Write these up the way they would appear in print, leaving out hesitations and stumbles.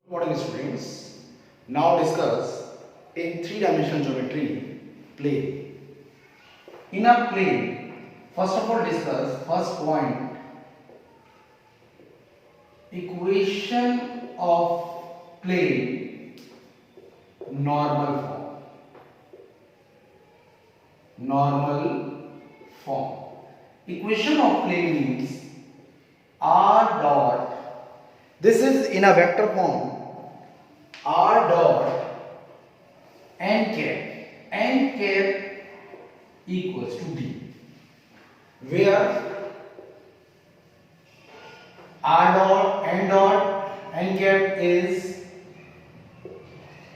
Good morning students. Now discuss in three-dimensional geometry plane. In a plane, first of all discuss first point equation of plane normal form. Normal form. Equation of plane means r dot. This is in a vector form. R dot n cap equals to D, where n cap is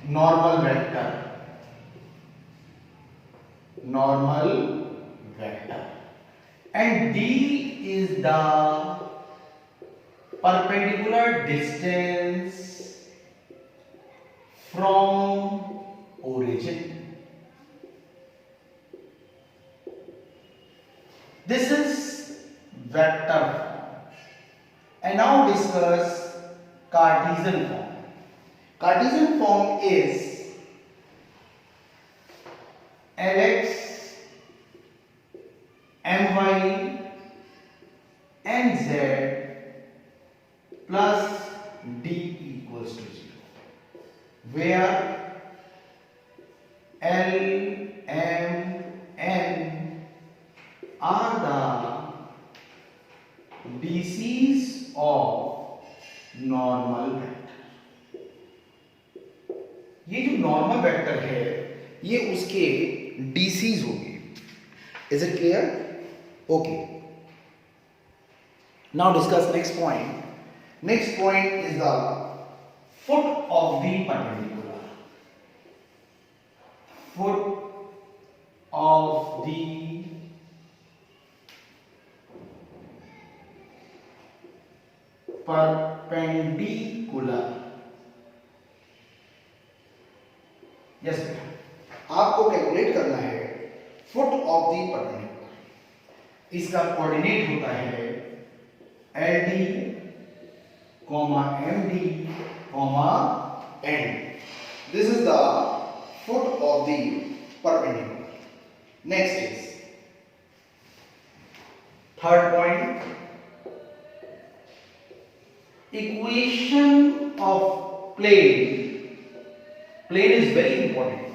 normal vector, and D is the perpendicular distance from origin. This is vector form. And now discuss Cartesian form. Cartesian form is Lx, My, and Z plus D equals to 0, where L, M, N are the DCs of normal vector. ये जो normal vector है ये उसके DCs होंगे. Is it clear? Okay. Now discuss next point. Next point is the foot of the perpendicular. Foot of the perpendicular. Yes बेटा, आपको calculate करना है फुट ऑफ द परपेंडिकुलर. इसका कोऑर्डिनेट होता है LD, MD, N. This is the foot of the perpendicular. Next is third point, equation of plane. Plane is very important.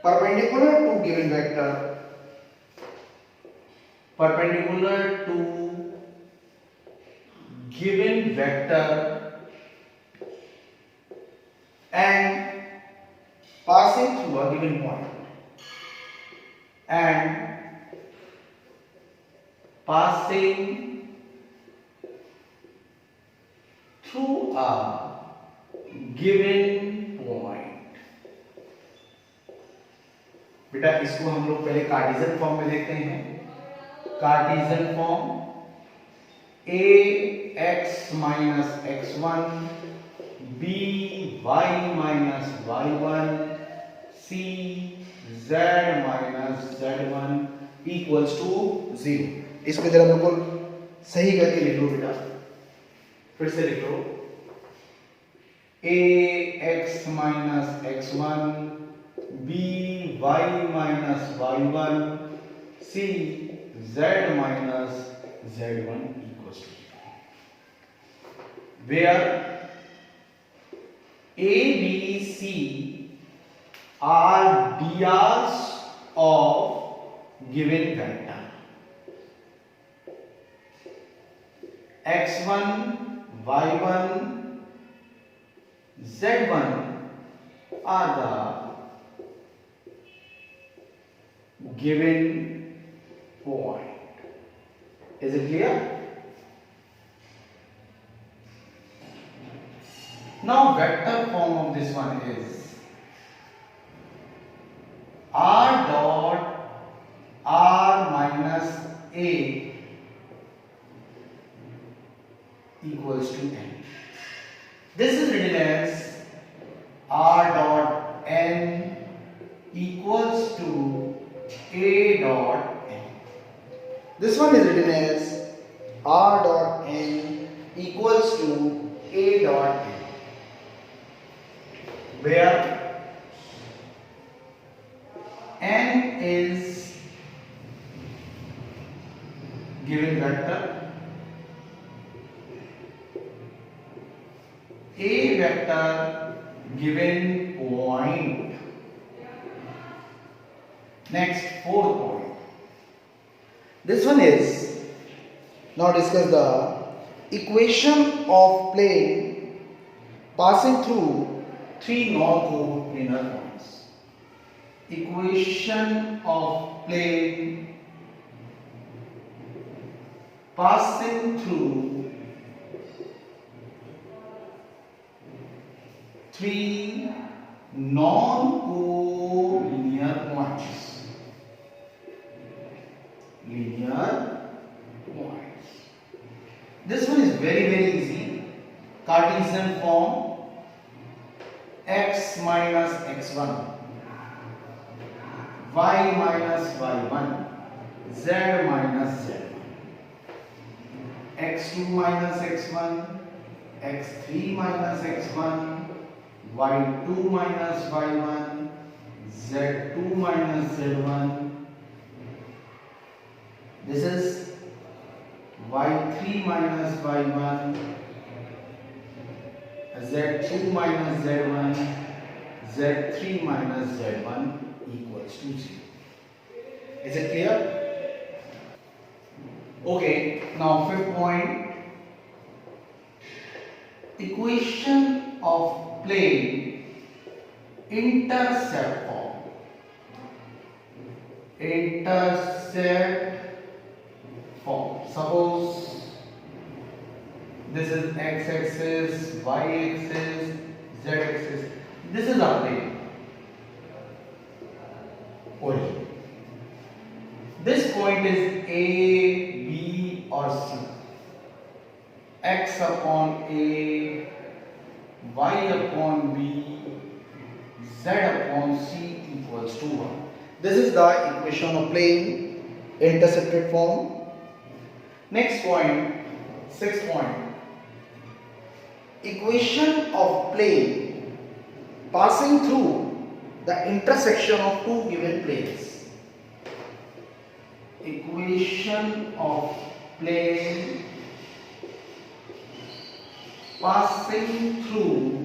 Perpendicular to given vector, perpendicular to given vector and passing through a given point, and passing through a given point. बेटा इसको हम लोग पहले Cartesian form में देखते हैं. Cartesian form ax minus x1, by minus y1, z minus z1 equals to 0. इसको जरा बिल्कुल सही करके लिख लो बेटा. फिर से लिख लो ax minus x1, by minus y1, z minus z1 equals to 0, where A, B, C are drs of given vector x1, y1, z1 are the given point. Is it clear? Now vector form of this one is r dot r minus a equals to n. This is written as r dot n equals to a dot n. This one is written as r dot n equals to A dot n, where n is given vector, A vector given point. Next, fourth point. This one is, now discuss the equation of plane passing through three non-coplanar points. Equation of plane passing through three non-collinear points. Linear points. This one is very easy. Cartesian form, x minus x1, y minus y1, z minus z1, x2 minus x1, x3 minus x1, y2 minus y1, z2 minus z1. This is y3 minus y1, z2 minus z1, z3 minus z1 equals to 0. Is it clear? Okay, now fifth point. Equation of plane intercept form. Intercept form. Suppose this is x-axis, y-axis, z-axis. This is our plane. Origin. This point is A, B or C. X upon A, y upon B, z upon C equals to 1. This is the equation of plane intercepted form. Next point, sixth point. Equation of plane passing through the intersection of two given planes. Equation of plane passing through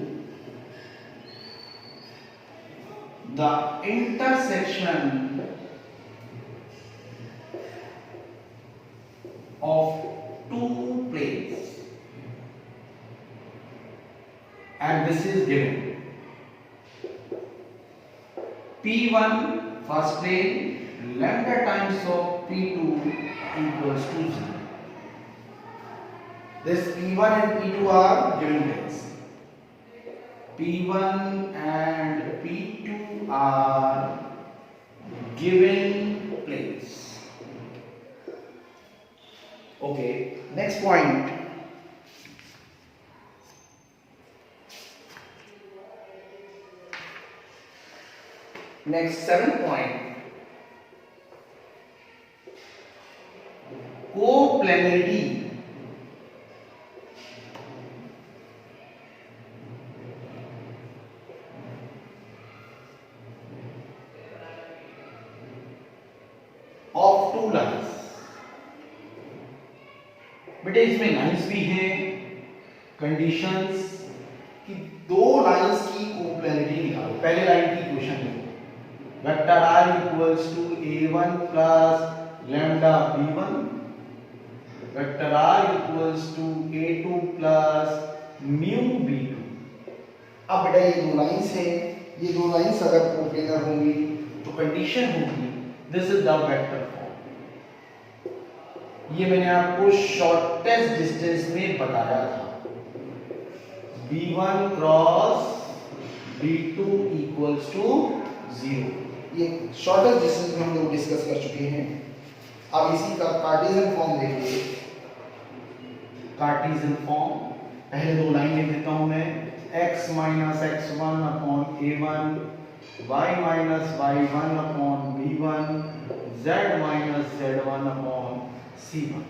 the intersection of two planes, and this is given. P1 first plane, lambda times of P2 equals to 0. This P1 and P2 are given planes. P1 and P2 are given planes. Okay, next point. Next, seventh point. Coplanarity of two lines. बेटे इसमें lines भी हैं, conditions कि दो lines की कोप्लैनिटी निकालो. पहले line की इक्वेशन लिखो. Vector r equals to a1 plus lambda b1. Vector r equals to a2 plus mu b2. अब बेटा ये दो लाइंस हैं, ये दो लाइंस अगर कोप्लेनर होंगी तो कंडीशन होगी this is the vector form. ये मैंने आपको शॉर्टेस्ट डिस्टेंस में बताया था. b1 cross b2 equals to 0. ये शॉर्टेस्ट डिस्टेंस में हम लोग डिस्कस कर चुके हैं. अब इसी का कार्टेशियन फॉर्म देखिए. कार्टेशियन फॉर्म पहले दो लाइन लिख देता हूं मैं. x minus x1 upon a1, y minus y1 upon b1, z minus z1 upon c1.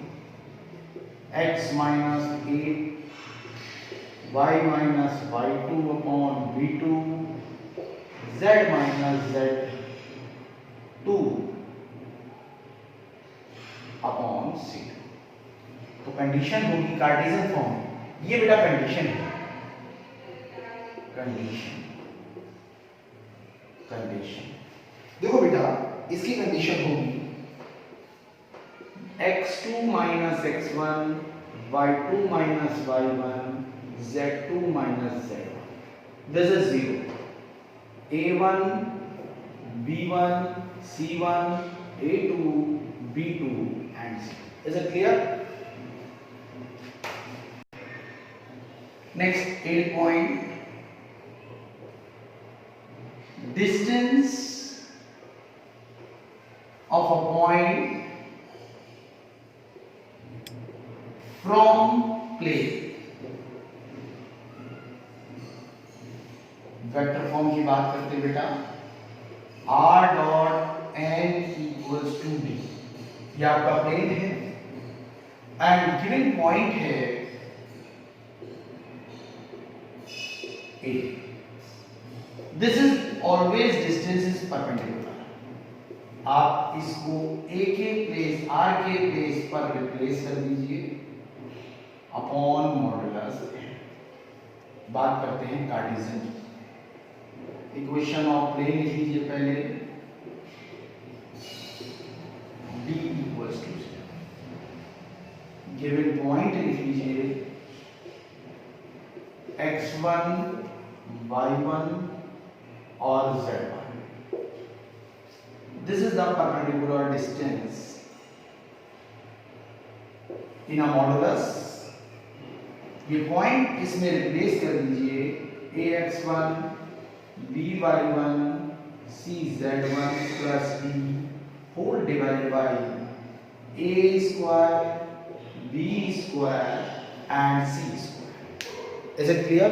x minus 8, y minus y2 upon v2 z minus z2 upon c2। तो condition होगी Cartesian form, ये बेटा condition है, condition देखो बेटा, इसकी condition होगी x2 minus x1 y2 minus y1 z2 minus z1, this is 0, a1 b1 c1 a2 b2 and c. Is it clear? Next 8 point, distance of a point from plane। Vector form की बात करते बेटा, r dot n equals to d, ये आपका plane है and given point है a, this is always distance is perpendicular. आप इसको a के प्लेस r के प्लेस पर रिप्लेस कर दीजिए अपॉन मॉडुलस। बात करते हैं कार्टेशियन, इक्वेशन ऑफ प्लेन लिख लीजिए पहले, d equals to given point लिख लीजिए x1 y1 और z1, this is the perpendicular distance in a modulus. ये पॉइंट इसमें रिप्लेस कर दीजिए ax1 by1 cz1 plus d whole divided by a square b square and c square. Is it clear?